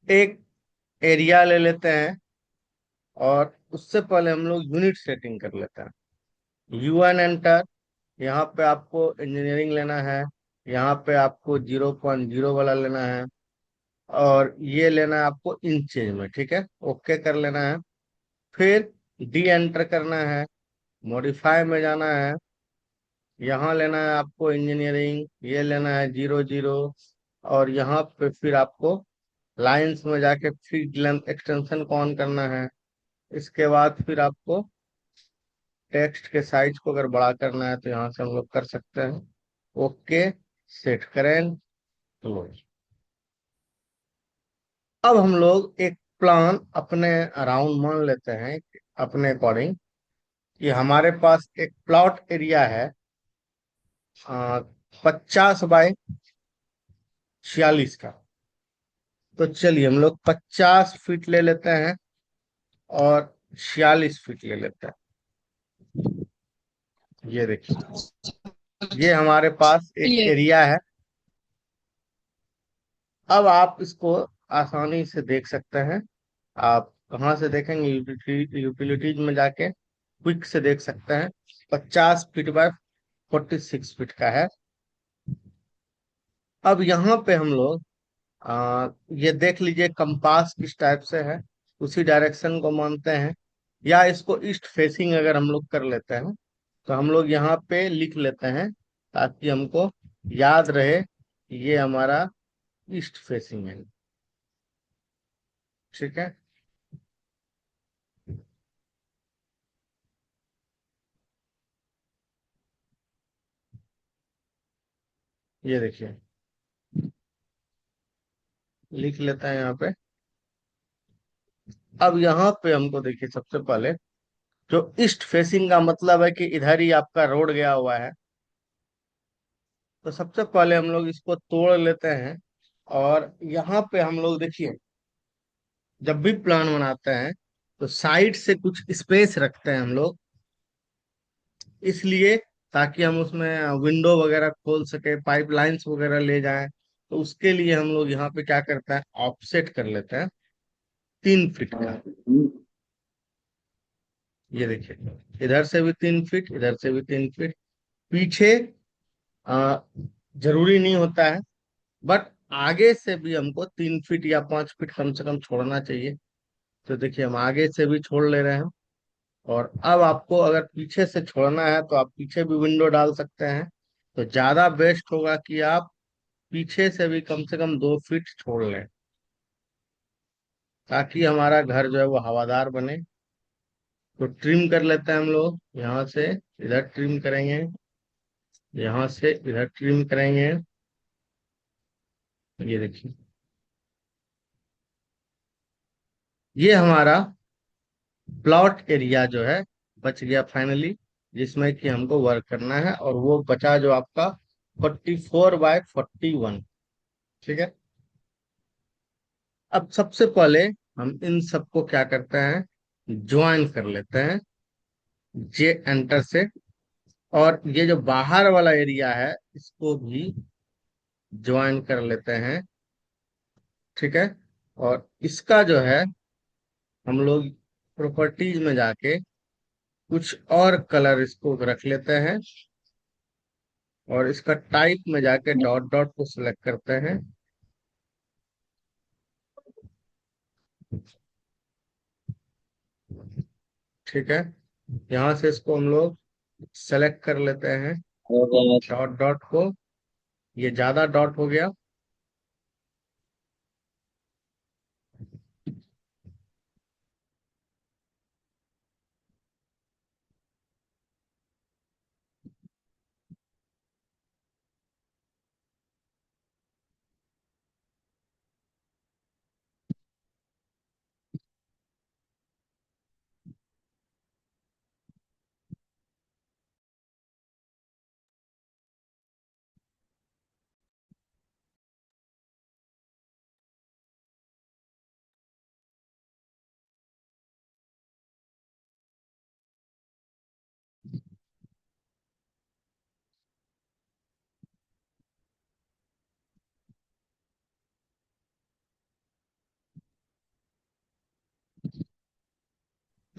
एक एरिया ले लेते हैं और उससे पहले हम लोग यूनिट सेटिंग कर लेते हैं। UN enter. यहाँ पे आपको इंजीनियरिंग लेना है। यहाँ पे आपको 0.0 वाला लेना है। और ये लेना है आपको इंचेज में, ठीक है। ओके कर लेना है। फिर डी एंटर करना है। मॉडिफाई में जाना है। यहाँ लेना है आपको इंजीनियरिंग, ये लेना है 0.0। और यहाँ पे फिर आपको लाइंस में जाके फीड लेंथ एक्सटेंशन को ऑन करना है। इसके बाद फिर आपको टेक्स्ट के साइज को अगर बड़ा करना है तो यहाँ से हम लोग कर सकते हैं। ओके, सेट करें, क्लोज। अब हम लोग एक प्लान अपने अराउंड मान लेते हैं, अपने अकॉर्डिंग, कि हमारे पास एक प्लॉट एरिया है 50 बाय 46 का। तो चलिए हम लोग 50 फीट ले लेते हैं और 46 फीट ले लेते हैं। ये देखिए, ये हमारे पास एक ये एरिया है। अब आप इसको आसानी से देख सकते हैं। आप कहाँ से देखेंगे? यूटिलिटीज में जाके क्विक से देख सकते हैं। 50 फीट बाय 46 फीट का है। अब यहाँ पे हम लोग ये देख लीजिए कंपास किस टाइप से है, उसी डायरेक्शन को मानते हैं। या इसको ईस्ट फेसिंग अगर हम लोग कर लेते हैं तो हम लोग यहाँ पे लिख लेते हैं, ताकि हमको याद रहे कि ये हमारा ईस्ट फेसिंग है। ठीक है। ये देखिए, लिख लेते हैं यहाँ पे। अब यहाँ पे हमको देखिए, सबसे पहले जो ईस्ट फेसिंग का मतलब है कि इधर ही आपका रोड गया हुआ है। तो सबसे पहले हम लोग इसको तोड़ लेते हैं। और यहाँ पे हम लोग देखिए, जब भी प्लान बनाते हैं तो साइड से कुछ स्पेस रखते हैं हम लोग, इसलिए ताकि हम उसमें विंडो वगैरह खोल सके, पाइपलाइंस वगैरह ले जाएं। तो उसके लिए हम लोग यहाँ पे क्या करते हैं, ऑफसेट कर लेते हैं 3 फीट का। ये देखिए, इधर से भी 3 फीट, इधर से भी 3 फीट। पीछे आ, जरूरी नहीं होता है, बट आगे से भी हमको 3 फीट या 5 फीट कम से कम छोड़ना चाहिए। तो देखिए, हम आगे से भी छोड़ ले रहे हैं। और अब आपको अगर पीछे से छोड़ना है तो आप पीछे भी विंडो डाल सकते हैं। तो ज्यादा बेस्ट होगा कि आप पीछे से भी कम से कम 2 फीट छोड़ लें, ताकि हमारा घर जो है वो हवादार बने। तो ट्रिम कर लेते हैं हम लोग, यहाँ से इधर ट्रिम करेंगे, यहाँ से इधर ट्रिम करेंगे। ये देखिए, ये हमारा प्लॉट एरिया जो है बच गया फाइनली, जिसमें कि हमको वर्क करना है। और वो बचा जो आपका 44 बाय 41। ठीक है। अब सबसे पहले हम इन सबको क्या करते हैं, ज्वाइन कर लेते हैं जे एंटर से। और ये जो बाहर वाला एरिया है इसको भी ज्वाइन कर लेते हैं। ठीक है। और इसका जो है, हम लोग प्रॉपर्टीज में जाके कुछ और कलर इसको रख लेते हैं। और इसका टाइप में जाके डॉट डॉट को सिलेक्ट करते हैं। ठीक है। यहाँ से इसको हम लोग सेलेक्ट कर लेते हैं, डॉट डॉट को। ये ज्यादा डॉट हो गया।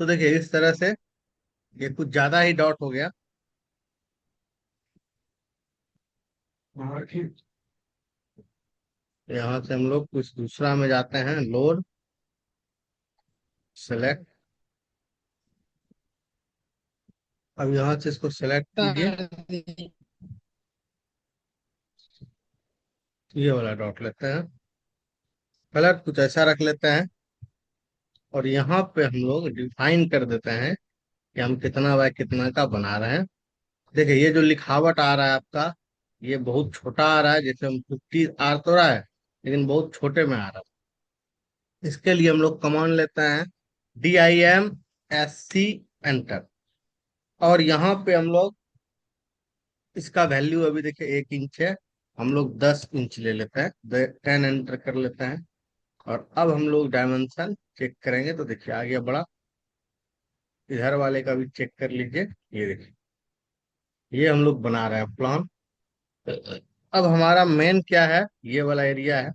तो देखिए इस तरह से ये कुछ ज्यादा ही डॉट हो गया। यहाँ से हम लोग कुछ दूसरा में जाते हैं, लोड, सेलेक्ट। अब यहाँ से इसको सेलेक्ट कीजिए, ये वाला डॉट लेते हैं, कलर कुछ ऐसा रख लेते हैं, और यहाँ पे हम लोग डिफाइन कर देते हैं कि हम कितना बाय कितना का बना रहे हैं। देखिए ये जो लिखावट आ रहा है आपका, ये बहुत छोटा आ रहा है, जैसे हम 50 आ तो रहा है, लेकिन बहुत छोटे में आ रहा है। इसके लिए हम लोग कमांड लेते हैं DIMSC, एंटर। और यहाँ पे हम लोग इसका वैल्यू अभी देखिए 1 इंच है, हम लोग 10 इंच ले लेते हैं, 10 एंटर कर लेते हैं। और अब हम लोग डायमेंशन चेक करेंगे, तो देखिए आ गया बड़ा। इधर वाले का भी चेक कर लीजिए, ये देखिए ये हम लोग बना रहे हैं प्लान। अब हमारा मेन क्या है, ये वाला एरिया है,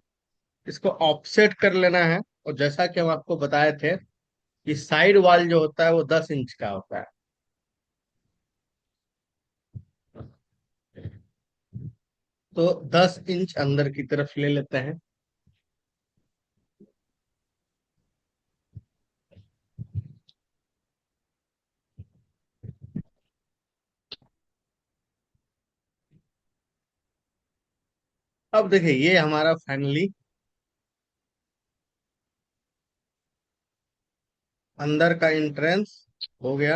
इसको ऑफसेट कर लेना है। और जैसा कि हम आपको बताए थे कि साइड वॉल जो होता है वो 10 इंच का होता है। तो 10 इंच अंदर की तरफ ले लेते हैं। अब देखिए ये हमारा फाइनली अंदर का एंट्रेंस हो गया।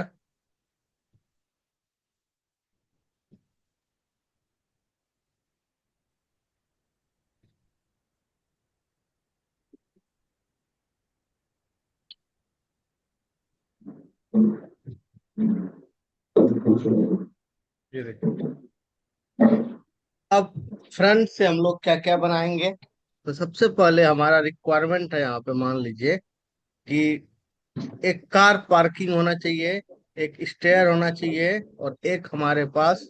ये देखिए, अब फ्रंट से हम लोग क्या क्या बनाएंगे। तो सबसे पहले हमारा रिक्वायरमेंट है, यहाँ पे मान लीजिए कि एक कार पार्किंग होना चाहिए, एक स्टेयर होना चाहिए, और एक हमारे पास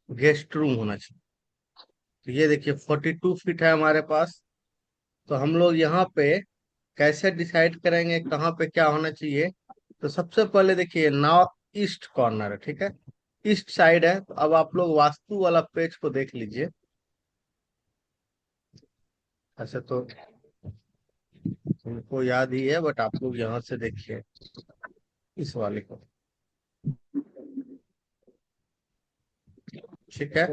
गेस्ट रूम होना चाहिए। तो ये देखिए 42 फीट है हमारे पास। तो हम लोग यहाँ पे कैसे डिसाइड करेंगे कहाँ पे क्या होना चाहिए। तो सबसे पहले देखिए नॉर्थ ईस्ट कॉर्नर है, ठीक है, ईस्ट साइड है। तो अब आप लोग वास्तु वाला पेज को देख लीजिए। ऐसे तो उनको याद ही है, बट आप लोग यहाँ से देखिए इस वाले को, ठीक है।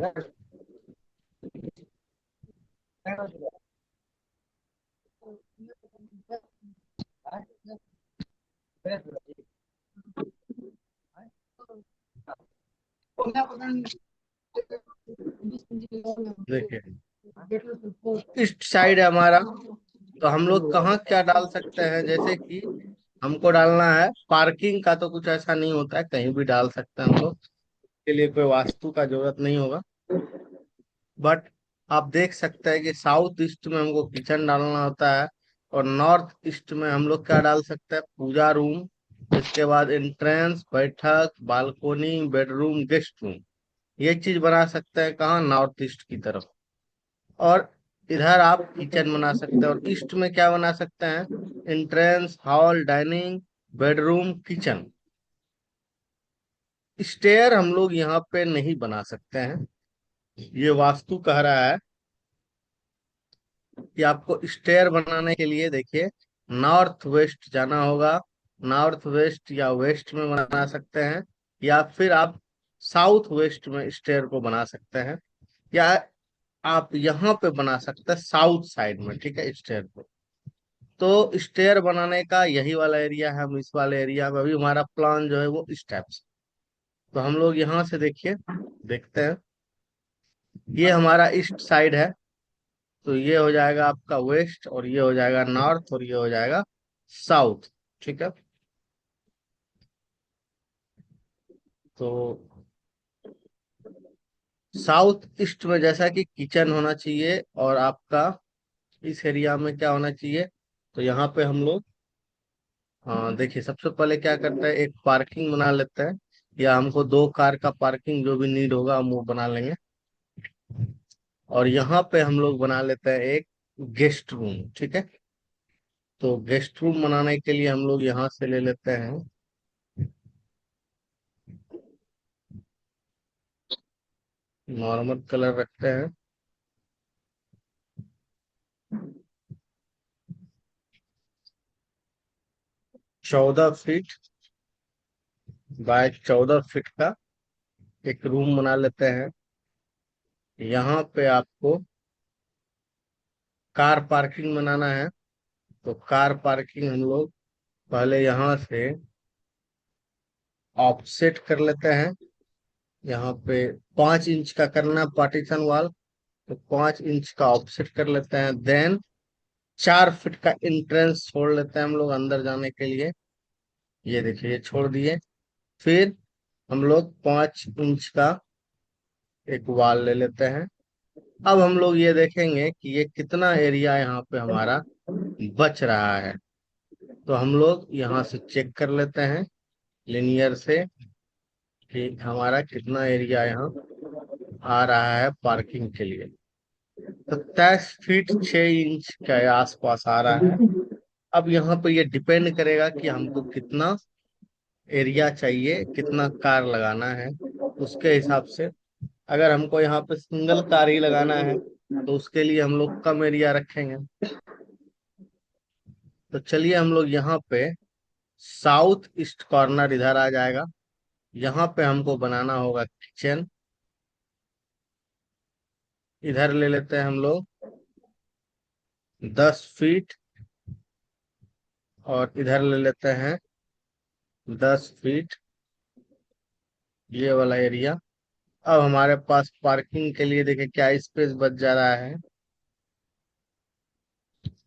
देखिए ईस्ट साइड है हमारा। तो हम लोग कहाँ क्या डाल सकते हैं, जैसे कि हमको डालना है पार्किंग का, तो कुछ ऐसा नहीं होता है, कहीं भी डाल सकते हैं हम लोग, के लिए कोई वास्तु का जरूरत नहीं होगा। बट आप देख सकते हैं कि साउथ ईस्ट में हमको किचन डालना होता है, और नॉर्थ ईस्ट में हम लोग क्या डाल सकते हैं, पूजा रूम, इसके बाद एंट्रेंस, बैठक, बालकोनी, बेडरूम, गेस्ट रूम। ये चीज बना सकते हैं कहाँ, नॉर्थ ईस्ट की तरफ। और इधर आप किचन बना सकते हैं, और ईस्ट में क्या बना सकते हैं, entrance, hall, dining, bedroom, kitchen. Stair हम लोग यहाँ पे नहीं बना सकते हैं, ये वास्तु कह रहा है कि आपको स्टेयर बनाने के लिए देखिए नॉर्थ वेस्ट जाना होगा। नॉर्थ वेस्ट या वेस्ट में बना सकते हैं, या फिर आप साउथ वेस्ट में स्टेयर को बना सकते हैं, या आप यहाँ पे बना सकते हैं साउथ साइड में, ठीक है, स्टेयर को। तो स्टेयर बनाने का यही वाला एरिया है, हम इस वाले एरिया में अभी हमारा प्लान जो है वो इस टाइप से। तो हम लोग यहाँ से देखिए, देखते हैं, ये हमारा ईस्ट साइड है। तो ये हो जाएगा आपका वेस्ट, और ये हो जाएगा नॉर्थ, और ये हो जाएगा साउथ, ठीक है। तो साउथ ईस्ट में जैसा कि किचन होना चाहिए, और आपका इस एरिया में क्या होना चाहिए, तो यहाँ पे हम लोग, हाँ देखिए सबसे पहले क्या करते हैं, एक पार्किंग बना लेते हैं, या हमको 2 कार का पार्किंग जो भी नीड होगा हम वो बना लेंगे। और यहाँ पे हम लोग बना लेते हैं एक गेस्ट रूम, ठीक है। तो गेस्ट रूम बनाने के लिए हम लोग यहाँ से ले लेते हैं, नॉर्मल कलर रखते हैं, 14 फीट बाय 14 फीट का एक रूम बना लेते हैं। यहाँ पे आपको कार पार्किंग बनाना है, तो कार पार्किंग हम लोग पहले यहाँ से ऑफसेट कर लेते हैं। यहाँ पे 5 इंच का करना पार्टीशन वाल, तो 5 इंच का ऑफसेट कर लेते हैं। देन 4 फीट का इंट्रेंस छोड़ लेते हैं हम लोग अंदर जाने के लिए। ये देखिए, ये छोड़ दिए। फिर हम लोग 5 इंच का एक वॉल ले लेते हैं। अब हम लोग ये देखेंगे कि ये कितना एरिया यहाँ पे हमारा बच रहा है। तो हम लोग यहाँ से चेक कर लेते हैं लिनियर से कि हमारा कितना एरिया यहाँ आ रहा है पार्किंग के लिए। तो 23 फीट 6 इंच के आसपास आ रहा है। अब यहाँ पे ये डिपेंड करेगा कि हमको कितना एरिया चाहिए, कितना कार लगाना है, उसके हिसाब से। अगर हमको यहाँ पे सिंगल कार ही लगाना है तो उसके लिए हम लोग कम एरिया रखेंगे। तो चलिए हम लोग यहाँ पे साउथ ईस्ट कॉर्नर इधर आ जाएगा। यहाँ पे हमको बनाना होगा किचन। इधर ले लेते हैं हम लोग 10 फीट, और इधर ले लेते हैं 10 फीट, ये वाला एरिया। अब हमारे पास पार्किंग के लिए देखिए क्या स्पेस बच जा रहा है।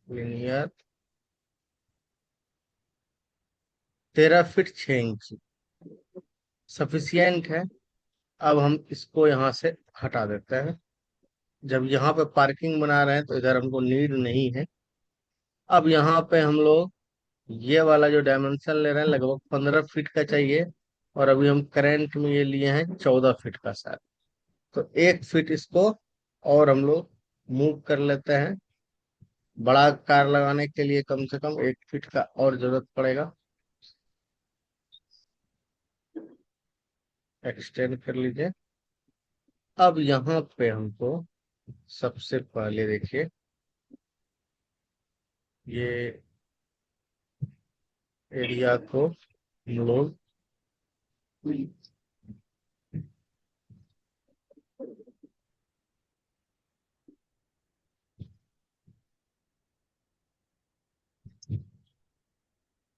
लिनियर 13 फीट 6 इंच सफिशियंट है। अब हम इसको यहाँ से हटा देते हैं। जब यहाँ पे पार्किंग बना रहे हैं तो इधर हमको नीड नहीं है। अब यहाँ पे हम लोग ये वाला जो डायमेंशन ले रहे हैं लगभग 15 फीट का चाहिए, और अभी हम करंट में ये लिए हैं 14 फीट का सर। तो 1 फीट इसको और हम लोग मूव कर लेते हैं। बड़ा कार लगाने के लिए कम से कम 1 फीट का और जरूरत पड़ेगा। एक्सटेंड कर लीजिए। अब यहाँ पे हमको सबसे पहले देखिए, ये एरिया को हम लोग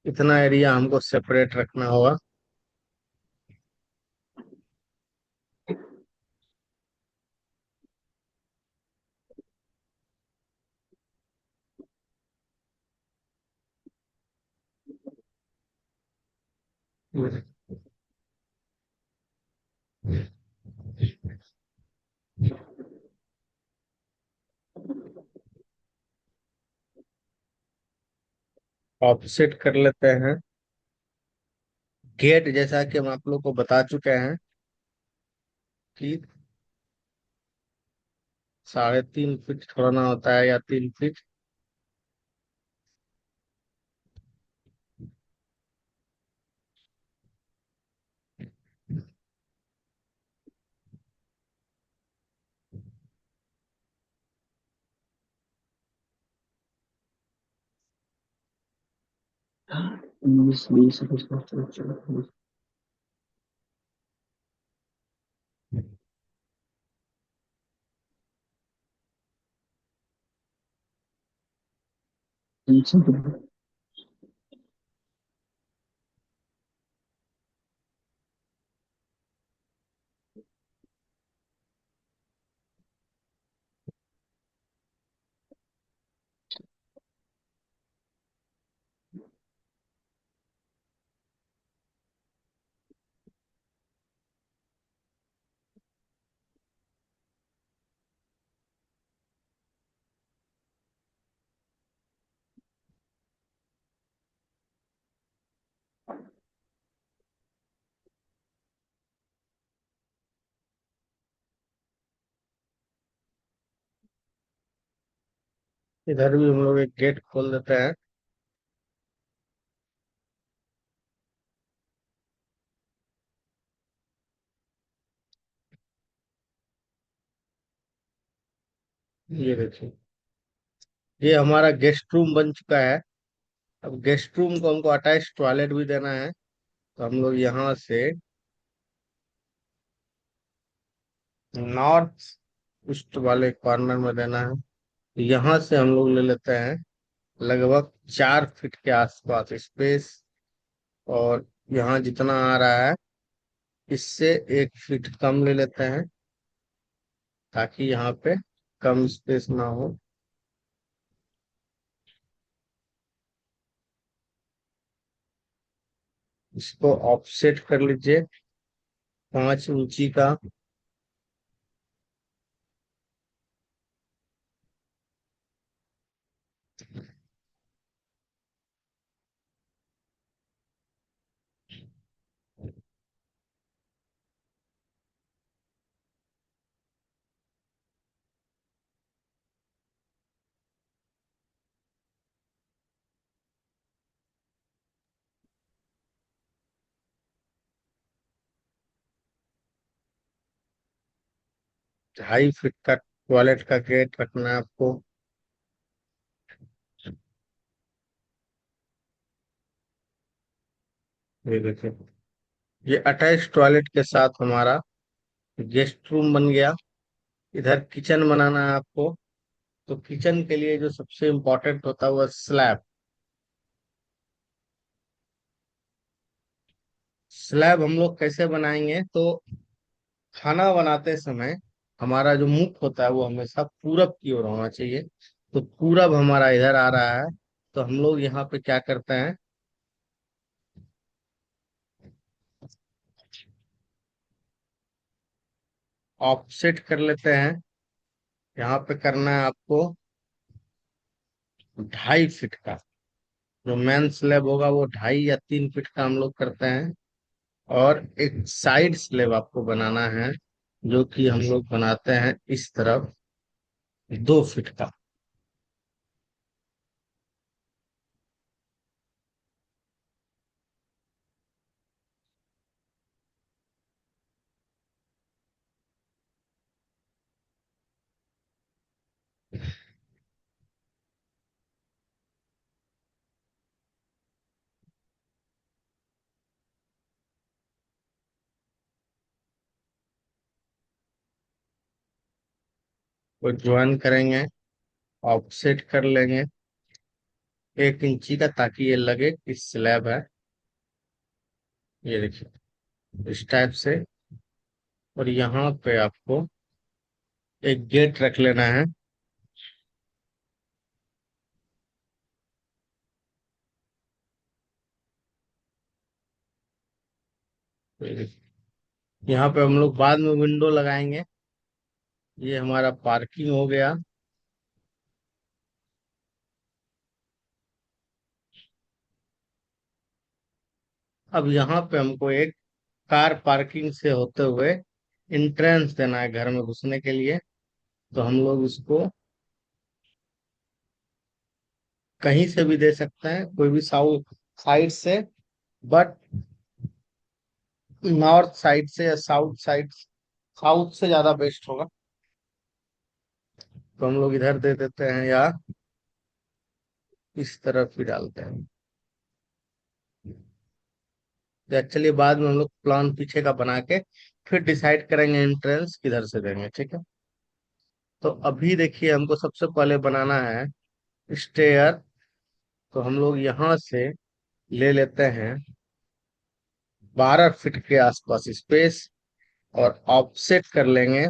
इतना एरिया हमको सेपरेट रखना होगा। ऑफसेट कर लेते हैं। गेट जैसा कि हम आप लोग को बता चुके हैं कि 3.5 फीट छोड़ना होता है, या 3 फीट। उन्नीस बीस इक्कीस बाईस तेईस चौबीस पच्चीस। इधर भी हम लोग एक गेट खोल देते हैं। ये देखिए, ये हमारा गेस्ट रूम बन चुका है। अब गेस्ट रूम को हमको अटैच टॉयलेट भी देना है, तो हम लोग यहाँ से नॉर्थ ईस्ट वाले कॉर्नर में देना है। यहाँ से हम लोग ले लेते हैं लगभग 4 फीट के आसपास स्पेस। और यहाँ जितना आ रहा है इससे 1 फीट कम ले लेते हैं, ताकि यहाँ पे कम स्पेस ना हो। इसको ऑफसेट कर लीजिए 5 इंची का। 2.5 फीट का टॉयलेट का गेट रखना है आपको। ये देखिए, ये अटैच टॉयलेट के साथ हमारा गेस्ट रूम बन गया। इधर किचन बनाना है आपको। तो किचन के लिए जो सबसे इम्पोर्टेंट होता है वो स्लैब। स्लैब हम लोग कैसे बनाएंगे, तो खाना बनाते समय हमारा जो मुख होता है वो हमेशा पूरब की ओर होना चाहिए। तो पूरब हमारा इधर आ रहा है, तो हम लोग यहाँ पे क्या करते हैं, ऑफसेट कर लेते हैं। यहाँ पे करना है आपको 2.5 फीट का। जो मेन स्लैब होगा वो 2.5 या 3 फीट का हम लोग करते हैं। और एक साइड स्लैब आपको बनाना है, जो कि हम लोग बनाते हैं इस तरफ 2 फीट का। वो ज्वाइन करेंगे, ऑफसेट कर लेंगे 1 इंची का, ताकि ये लगे कि स्लैब है। ये देखिए, इस टाइप से। और यहाँ पे आपको एक गेट रख लेना है। ये देखिए, यहाँ पे हम लोग बाद में विंडो लगाएंगे। ये हमारा पार्किंग हो गया। अब यहाँ पे हमको एक कार पार्किंग से होते हुए एंट्रेंस देना है घर में घुसने के लिए। तो हम लोग इसको कहीं से भी दे सकते हैं, कोई भी साउथ साइड से। बट नॉर्थ साइड से या साउथ साइड, साउथ से ज्यादा बेस्ट होगा। तो हम लोग इधर दे देते हैं, या इस तरफ भी डालते हैं। एक्चुअली बाद में हम लोग प्लान पीछे का बना के फिर डिसाइड करेंगे एंट्रेंस किधर से देंगे, ठीक है। तो अभी देखिए, हमको सबसे पहले बनाना है स्टेयर। तो हम लोग यहाँ से ले लेते हैं 12 फीट के आसपास स्पेस, और ऑफसेट कर लेंगे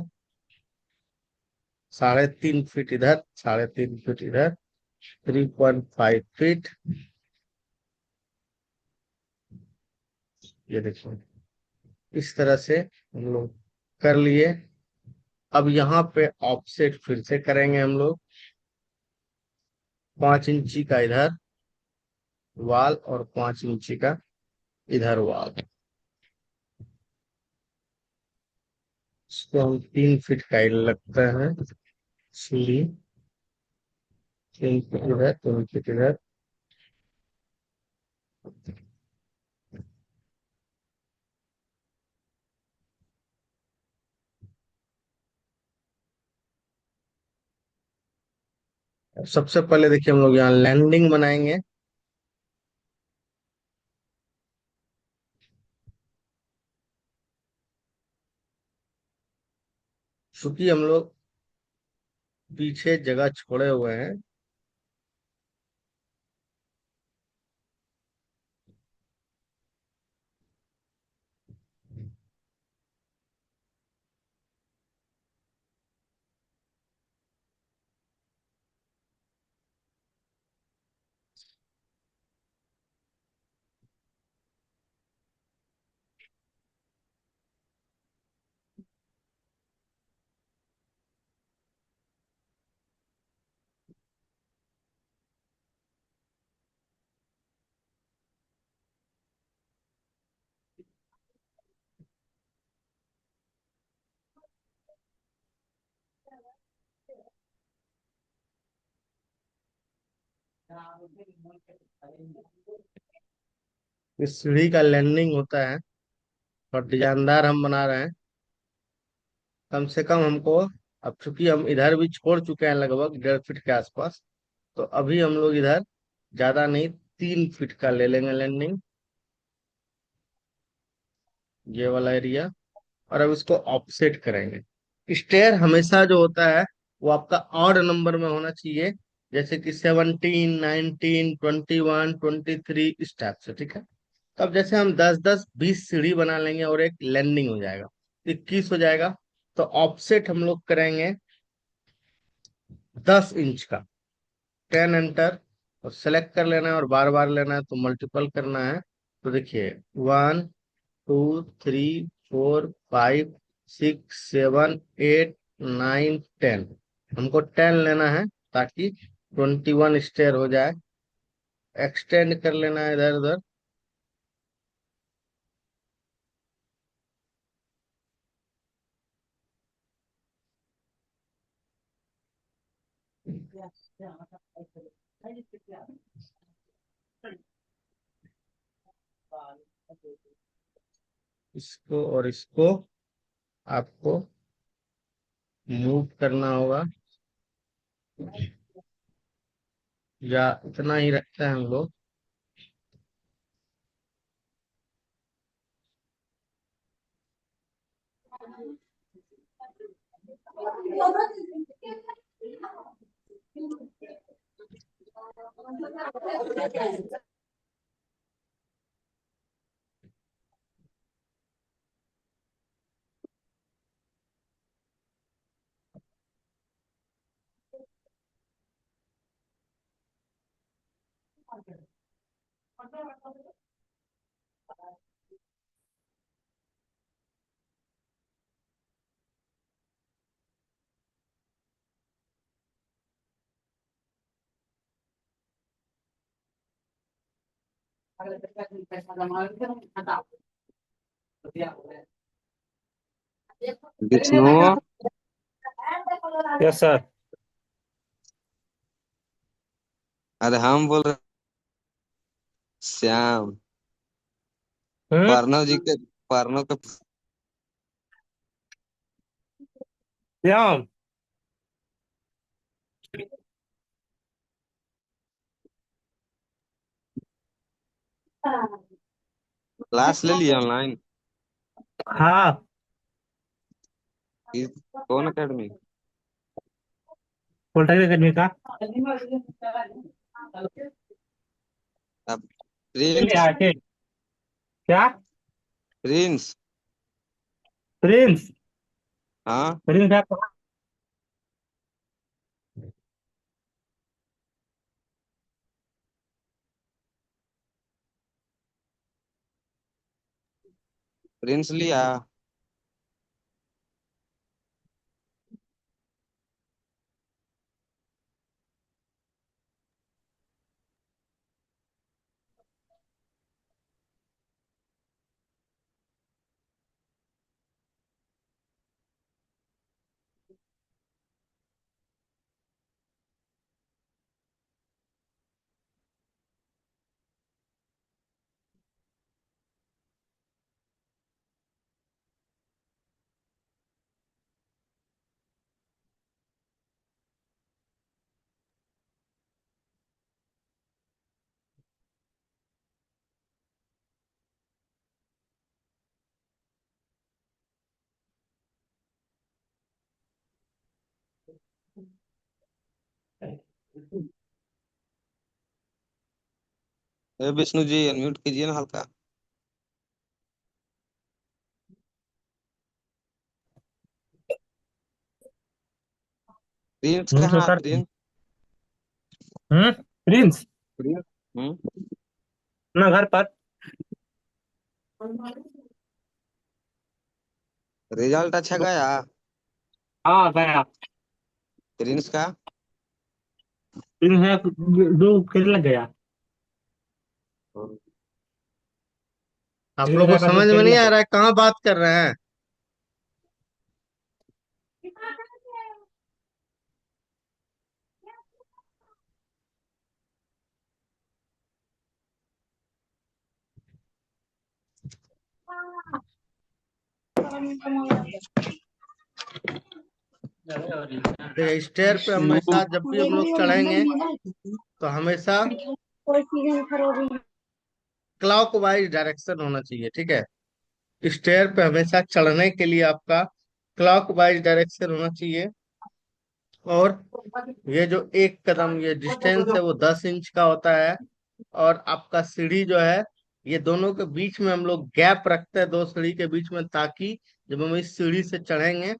3.5 फीट इधर, 3.5 फीट इधर, 3.5 फीट। ये देखिए, इस तरह से हम लोग कर लिए। अब यहाँ पे ऑफसेट फिर से करेंगे हम लोग 5 इंची का इधर वाल, और 5 इंची का इधर वाल। इसको हम 3 फीट का ही लगता है सीढ़ी। 3 फीट इधर, 3 फीट इधर। अब सबसे पहले देखिए हम लोग यहाँ लैंडिंग बनाएंगे। चूंकि हम लोग पीछे जगह छोड़े हुए हैं, इस सीढ़ी का लैंडिंग होता है और डिजाइनदार हम बना रहे हैं। कम से कम हमको, अब चूंकि हम इधर भी छोड़ चुके हैं लगभग 1.5 फीट के आसपास, तो अभी हम लोग इधर ज्यादा नहीं 3 फीट का ले लेंगे लैंडिंग, ये वाला एरिया। और अब इसको ऑफसेट करेंगे। स्टेयर हमेशा जो होता है वो आपका ऑड नंबर में होना चाहिए, जैसे कि 17, 19, 21, 23 इस टाइप से, ठीक है। तो अब जैसे हम 10, 10, 20 सीढ़ी बना लेंगे और एक लैंडिंग हो जाएगा, 21 हो जाएगा। तो ऑफसेट हम लोग करेंगे 10 इंच का। 10 एंटर, और सेलेक्ट कर लेना है और बार बार लेना है तो मल्टीपल करना है। तो देखिए 1, 2, 3, 4, 5, 6, 7, 8, 9, 10, हमको 10 लेना है ताकि 21 स्टेयर हो जाए। एक्सटेंड कर लेना है इधर उधर। इसको और इसको आपको मूव करना होगा, या इतना ही रखते हैं हम लोग। विष्णु। Yes sir. अरे हम बोल रहे श्याम। हम्म। प्रणव के श्याम। क्लास ले लिया ऑनलाइन। हाँ। कौन अकेडमी? पॉलिटेक्निक अकेडमी का। अब चलिए प्रिंस। आके क्या। प्रिंस। प्रिंस। हाँ। प्रिंस है कहाँ? प्रिंस लिया। विष्णु जी अनम्यूट कीजिए ना हल्का। प्रिंस तो कहाँ है कर प्रिंस? Prince Prince. हम्म। ना घर पर। रिजल्ट अच्छा गया? हाँ गया। प्रिंस का? प्रिंस है, दो खेलने लग गया। आप प्रिंस लोग को का दो समझ में खेलने नहीं लग आ गया। रहा है, कहाँ बात कर रहे हैं? देखिए, स्टेयर पे हमेशा जब भी हम लोग चढ़ेंगे तो हमेशा क्लॉक वाइज डायरेक्शन होना चाहिए, ठीक है। स्टेयर पे हमेशा चढ़ने के लिए आपका क्लॉक वाइज डायरेक्शन होना चाहिए। और ये जो एक कदम ये डिस्टेंस है वो 10 इंच का होता है। और आपका सीढ़ी जो है, ये दोनों के बीच में हम लोग गैप रखते हैं, दो सीढ़ी के बीच में, ताकि जब हम इस सीढ़ी से चढ़ेंगे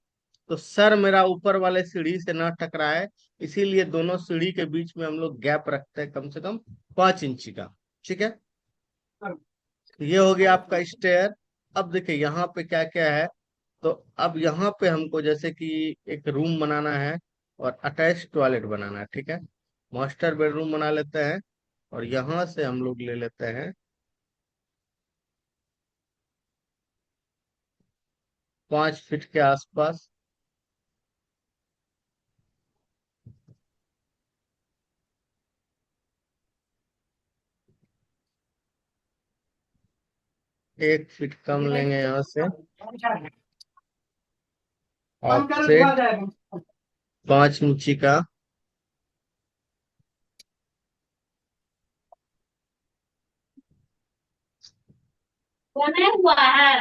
तो सर मेरा ऊपर वाले सीढ़ी से ना टकराए। इसीलिए दोनों सीढ़ी के बीच में हम लोग गैप रखते हैं, कम से कम 5 इंची का। ठीक है, ये हो गया आपका स्टेयर। अब देखिए यहाँ पे क्या क्या है। तो अब यहाँ पे हमको जैसे कि एक रूम बनाना है और अटैच टॉयलेट बनाना है, ठीक है। मास्टर बेडरूम बना लेते हैं और यहाँ से हम लोग ले लेते हैं 5 फीट के आसपास। एक फीट कम लेंगे यहाँ से, ऑफसेट 5 इंची का। बना हुआ है।